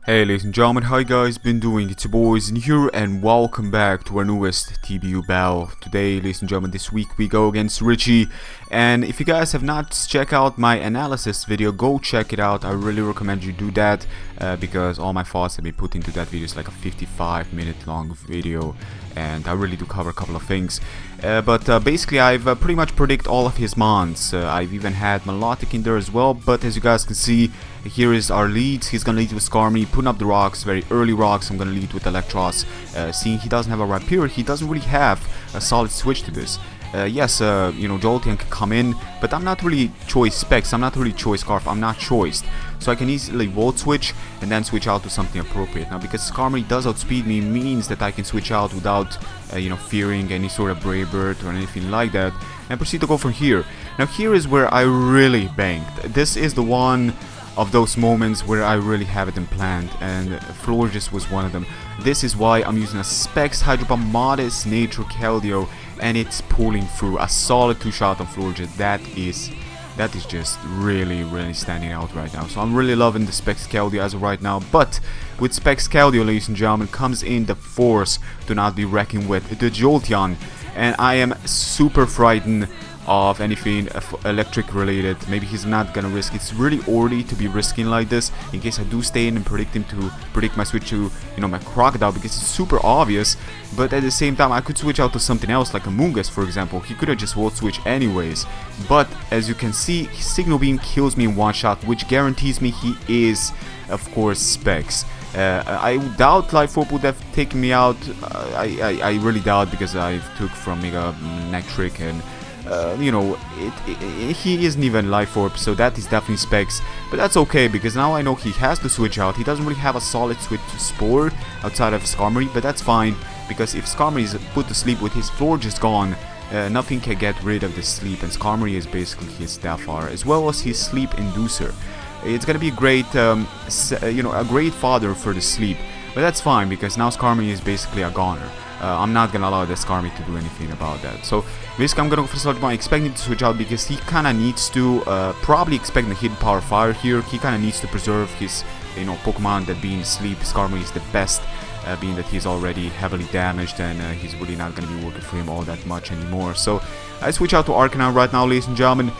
Hey ladies and gentlemen, how you guys been doing? It's your boys in here and welcome back to our newest TBU battle. Today, ladies and gentlemen, this week we go against Richie, and if you guys have not checked out my analysis video, go check it out. I really recommend you do that because all my thoughts have been put into that video. It's like a 55-minute long video and I really do cover a couple of things. But basically I've pretty much predict all of his mons. I've even had Melodic in there as well, but as you guys can see, here is our leads. He's gonna lead with Skarmory, putting up the rocks, very early rocks. I'm gonna lead with Electros. Seeing he doesn't have a Rapier, he doesn't really have a solid switch to this. Yes, you know, Jolteon can come in, but I'm not really choice Specs, I'm not really choice Scarf, I'm not choiced. So I can easily Volt Switch and then switch out to something appropriate. Now, because Skarmory does outspeed me, means that I can switch out without, you know, fearing any sort of Brave Bird or anything like that, and proceed to go from here. Now, here is where I really banked. This is the one of those moments where I really have it in planned, and Florges was one of them. This is why I'm using a Specs Hydro Pump Modest Nature Keldeo, and it's pulling through a solid 2-shot on Florges. That is just really standing out right now. So I'm really loving the Specs Keldeo as of right now. But with Specs Keldeo, ladies and gentlemen, comes in the force to not be reckoned with, the Jolteon, and I am super frightened of anything electric related. Maybe he's not gonna risk. It's really early to be risking like this in case I do stay in and predict my switch to, you know, my Crocodile, because it's super obvious. But at the same time, I could switch out to something else like a Mungus, for example. He could have just Volt Switch anyways, but as you can see, Signal Beam kills me in one shot, which guarantees me he is, of course, Specs. I doubt Livwurple would have taken me out. I really doubt, because I took from Mega Nectric, and you know, he isn't even Livwurple, so that is definitely Specs. But that's okay, because now I know he has to switch out. He doesn't really have a solid switch to Spore outside of Skarmory, but that's fine, because if Skarmory is put to sleep with his Florges gone, nothing can get rid of the sleep, and Skarmory is basically his Deathfire, as well as his Sleep Inducer. It's gonna be a great, you know, a great fodder for the sleep, but that's fine, because now Skarmory is basically a goner. I'm not gonna allow the Skarmory to do anything about that. So basically I'm gonna go for Sludge Bomb, expecting to switch out, because he kinda needs to, probably expecting the Hidden Power Fire here. He kinda needs to preserve his, you know, Pokemon that being asleep. Skarmory is the best, being that he's already heavily damaged, and he's really not gonna be working for him all that much anymore. So I switch out to Arcanine right now, ladies and gentlemen.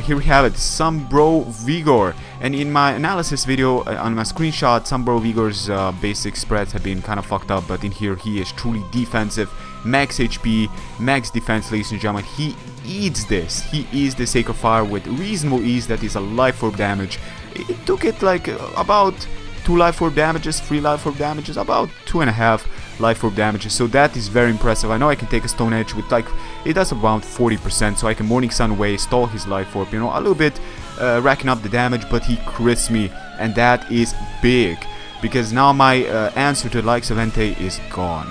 Here we have it, Sombro Vigor, and in my analysis video on my screenshot, Sombro Vigor's basic spreads have been kind of fucked up, but in here he is truly defensive, max HP, max defense, ladies and gentlemen. He eats this, he eats the Sacred Fire with reasonable ease. That is a Life Orb damage. It took it like about 2 Life Orb damages, 3 Life Orb damages, about 2.5 Life Orb damages, so that is very impressive. I know I can take a Stone Edge with, like, it does around 40%, so I can Morning Sun away, stall his Life Orb, you know, a little bit racking up the damage, but he crits me, and that is big, because now my answer to the likes of Entei is gone.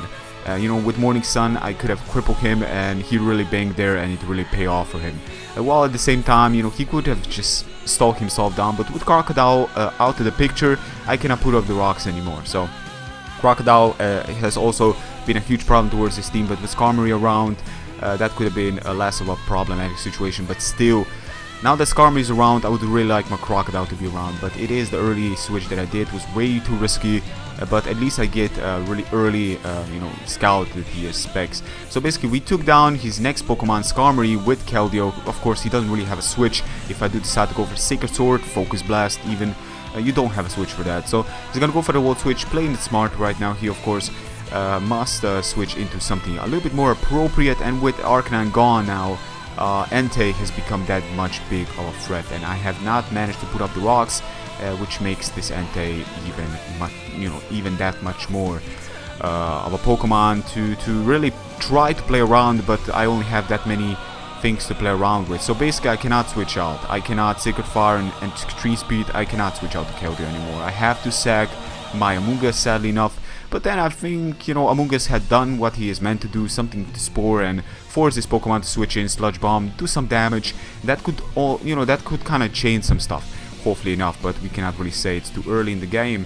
You know, with Morning Sun, I could have crippled him, and he really banged there, and it really paid off for him. While at the same time, you know, he could have just stalled himself down, but with Crocodile out of the picture, I cannot put up the rocks anymore. So Crocodile has also been a huge problem towards this team, but with Skarmory around, that could have been less of a problematic situation. But still, now that Skarmory is around, I would really like my Crocodile to be around, but it is the early switch that I did, was way too risky, but at least I get really early, you know, scout that he is Specs. So basically we took down his next Pokemon, Skarmory, with Keldeo. Of course, he doesn't really have a switch. If I do decide to go for Sacred Sword, Focus Blast even, you don't have a switch for that. So he's gonna go for the Volt Switch, playing it smart right now. He, of course, must switch into something a little bit more appropriate, and with Arcanine gone now, Entei has become that much big of a threat, and I have not managed to put up the rocks, which makes this Entei even that much more of a Pokemon to really try to play around, but I only have that many things to play around with. So basically I cannot switch out. I cannot Sacred Fire and Tree Speed. I cannot switch out to Keldeo anymore. I have to sack my Amoonguss, sadly enough. But then I think, you know, Amoonguss had done what he is meant to do, something with the Spore, and force this Pokemon to switch in, Sludge Bomb, do some damage. That could all, you know, that could kind of change some stuff, hopefully enough, but we cannot really say, it's too early in the game.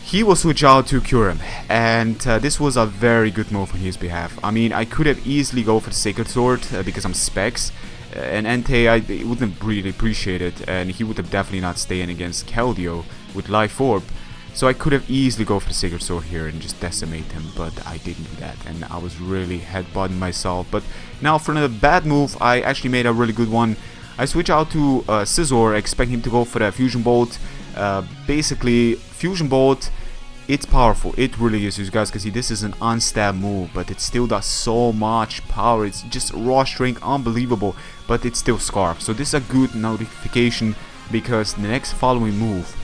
He will switch out to Kyurem, and this was a very good move on his behalf. I mean, I could have easily go for the Sacred Sword because I'm Specs, and Entei, I wouldn't really appreciate it, and he would have definitely not stayed in against Keldeo with Life Orb. So I could have easily go for the Sacred Sword here and just decimate him, but I didn't do that, and I was really headbutting myself. But now for another bad move, I actually made a really good one. I switch out to Scizor, expecting him to go for the Fusion Bolt. Basically, Fusion Bolt, it's powerful. It really is. You guys can see this is an unstab move, but it still does so much power. It's just raw strength, unbelievable, but it's still Scarf. So this is a good notification, because the next following move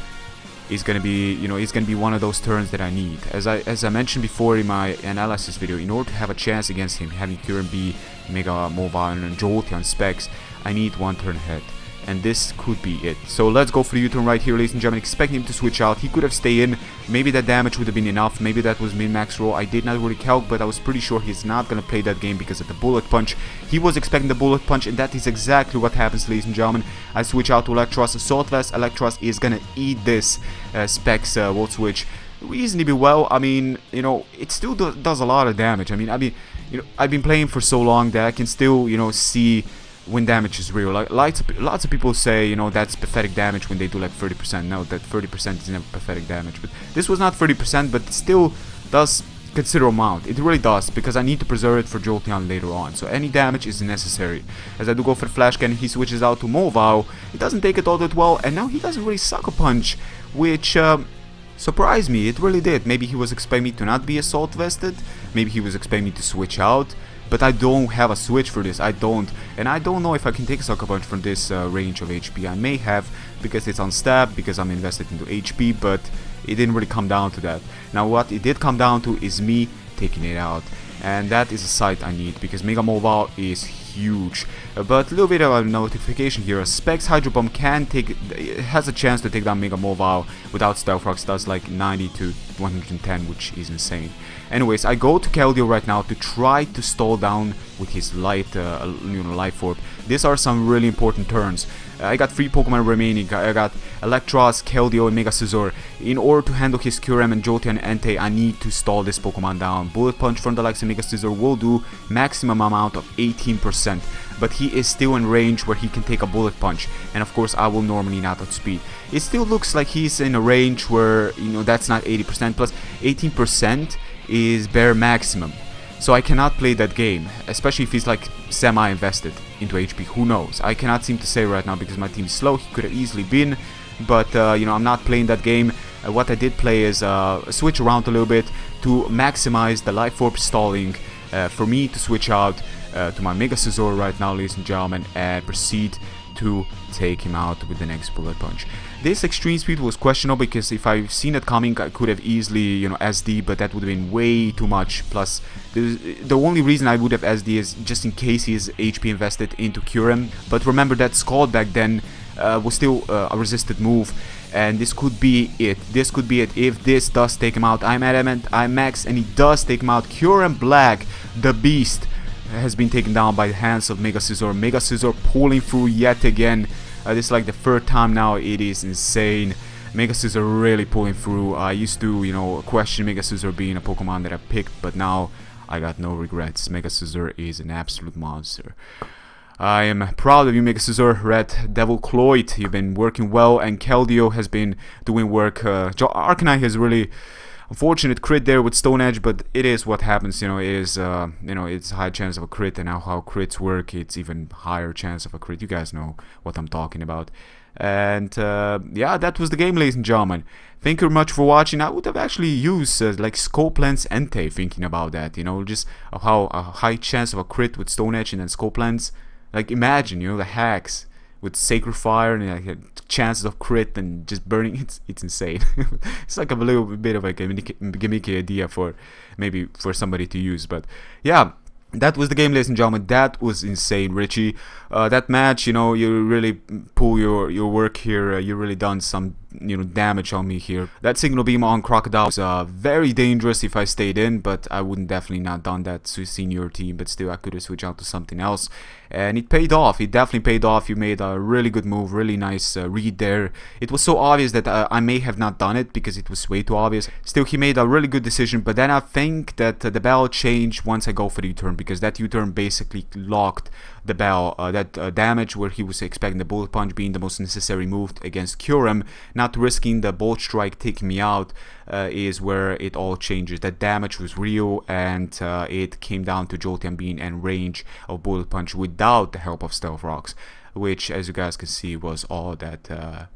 is gonna be, it's gonna be one of those turns that I need. As I mentioned before in my analysis video, in order to have a chance against him, having Kyurem be Mega Mobile and Jolteon specs, I need one turn ahead. And this could be it. So let's go for the U-turn right here, ladies and gentlemen. Expecting him to switch out. He could have stayed in. Maybe that damage would have been enough. Maybe that was min-max roll. I did not really calc, but I was pretty sure he's not going to play that game because of the Bullet Punch. He was expecting the Bullet Punch, and that is exactly what happens, ladies and gentlemen. I switch out to Electros. Assault Vest. Electros is going to eat this Specs Volt Switch reasonably well. I mean, it still does a lot of damage. I mean, I've been playing for so long that I can still, see when damage is real. Like lots of people say, that's pathetic damage when they do like 30%. No, that 30% is never pathetic damage. But this was not 30%, but it still does considerable amount. It really does, because I need to preserve it for Jolteon later on. So any damage is necessary. As I do go for the Flash Cannon, he switches out to Mobile. He doesn't take it all that well, and now he doesn't really Sucker Punch, which surprised me. It really did. Maybe he was expecting me to not be Assault Vested. Maybe he was expecting me to switch out. But I don't have a switch for this. I don't. And I don't know if I can take a Sucker Punch from this range of HP. I may have, because it's on stab, because I'm invested into HP, but it didn't really come down to that. Now what it did come down to is me taking it out. And that is a sight I need, because Mega Mobile is huge. But a little bit of a notification here. Specs Hydro Bomb has a chance to take down Mega Mobile without Stealth Rocks. Does like 90 to 110, which is insane. Anyways, I go to Keldeo right now to try to stall down with his Life Orb. These are some really important turns. I got 3 Pokemon remaining. I got Electros, Keldeo, and Mega Scizor. In order to handle his Kyurem and Jolteon and Entei, I need to stall this Pokemon down. Bullet Punch from the likes of Mega Scizor will do maximum amount of 18%. But he is still in range where he can take a Bullet Punch. And of course, I will normally not outspeed. It still looks like he's in a range where, that's not 80%. Plus, 18% is bare maximum. So I cannot play that game, especially if he's like semi-invested into HP. Who knows? I cannot seem to say right now because my team is slow. He could have easily been, but I'm not playing that game. What I did play is switch around a little bit to maximize the Life Orb stalling for me to switch out to my Mega Scizor right now, ladies and gentlemen, and proceed to take him out with the next Bullet Punch. This extreme speed was questionable because if I've seen it coming, I could have easily, SD, but that would have been way too much. Plus, the only reason I would have SD is just in case he is HP invested into Kyurem. But remember that Scald back then was still a resisted move, and this could be it. This could be it if this does take him out. I'm adamant, I'm max, and he does take him out. Kyurem Black, the beast, has been taken down by the hands of Mega Scizor. Mega Scizor pulling through yet again. This is like the third time now. It is insane. Mega Scizor really pulling through. I used to, question Mega Scizor being a Pokemon that I picked, but now I got no regrets. Mega Scizor is an absolute monster. I am proud of you, Mega Scizor. Red Devil Cloyd, you've been working well, and Keldeo has been doing work. Arcanine has really unfortunate crit there with Stone Edge, but it is what happens. It is it's a high chance of a crit, and now how crits work, it's even higher chance of a crit. You guys know what I'm talking about. And yeah, that was the game, ladies and gentlemen. Thank you very much for watching. I would have actually used like Scope Lens Entei, thinking about that, just how a high chance of a crit with Stone Edge and then Scope Lens. Like imagine, the hacks with Sacred Fire and like chances of crit and just burning. It's insane. It's like a little bit of like a gimmicky idea for maybe for somebody to use, but yeah. That was the game, ladies and gentlemen. That was insane, Richie. That match, you really pull your work here. You really done some, damage on me here. That Signal Beam on Crocodile was very dangerous if I stayed in, but I wouldn't definitely not done that to senior team. But still, I could have switched out to something else, and it paid off. It definitely paid off. You made a really good move, really nice read there. It was so obvious that I may have not done it because it was way too obvious. Still, he made a really good decision. But then I think that the battle changed once I go for the U-turn because that U-turn basically locked the bell. That damage where he was expecting the bullet punch being the most necessary move against Kyurem, not risking the bolt strike taking me out, is where it all changes. That damage was real, and it came down to Jolteon being in range of bullet punch without the help of Stealth Rocks, which, as you guys can see, was all that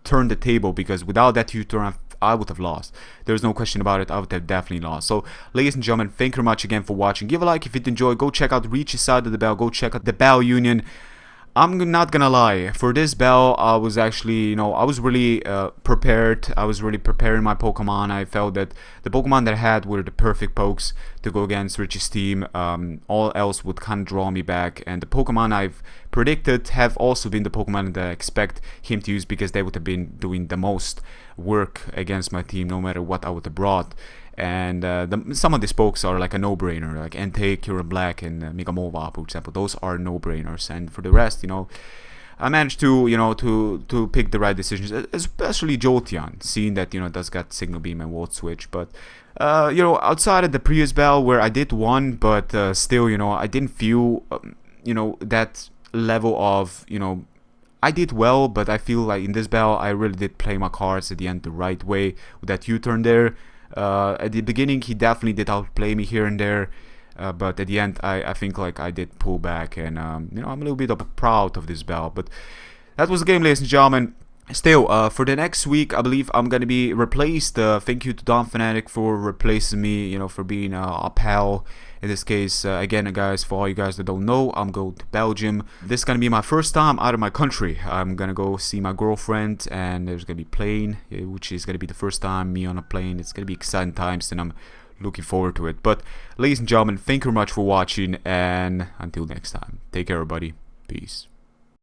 turned the table, because without that U-turn I would have lost. There's no question about it. I would have definitely lost. So, ladies and gentlemen, thank you very much again for watching. Give a like if you enjoyed. Go check out Reach's side of the bell. Go check out the Bell Union. I'm not gonna lie, for this bell, I was actually, I was really prepared. I was really preparing my Pokemon. I felt that the Pokemon that I had were the perfect pokes to go against Richie's team. All else would kind of draw me back. And the Pokemon I've predicted have also been the Pokemon that I expect him to use, because they would have been doing the most work against my team, no matter what I would have brought. And some of these pokes are like a no-brainer, like Entei, Kyurem Black, and Mega Mova, for example. Those are no-brainers. And for the rest, I managed to, to pick the right decisions, especially Jolteon, seeing that, it does got Signal Beam and Volt Switch. But, outside of the previous bell where I did one, but still, I didn't feel, that level of, I did well, but I feel like in this bell, I really did play my cards at the end the right way with that U-turn there. At the beginning, he definitely did outplay me here and there, but at the end, I think like I did pull back, and I'm a little bit proud of this bell. But that was the game, ladies and gentlemen. Still, for the next week, I believe I'm gonna be replaced. Thank you to Don Fanatic for replacing me, for being a pal. In this case, again, guys, for all you guys that don't know, I'm going to Belgium. This is gonna be my first time out of my country. I'm gonna go see my girlfriend, and there's gonna be plane, which is gonna be the first time me on a plane. It's gonna be exciting times, and I'm looking forward to it. But, ladies and gentlemen, thank you very much for watching, and until next time, take care, everybody. Peace.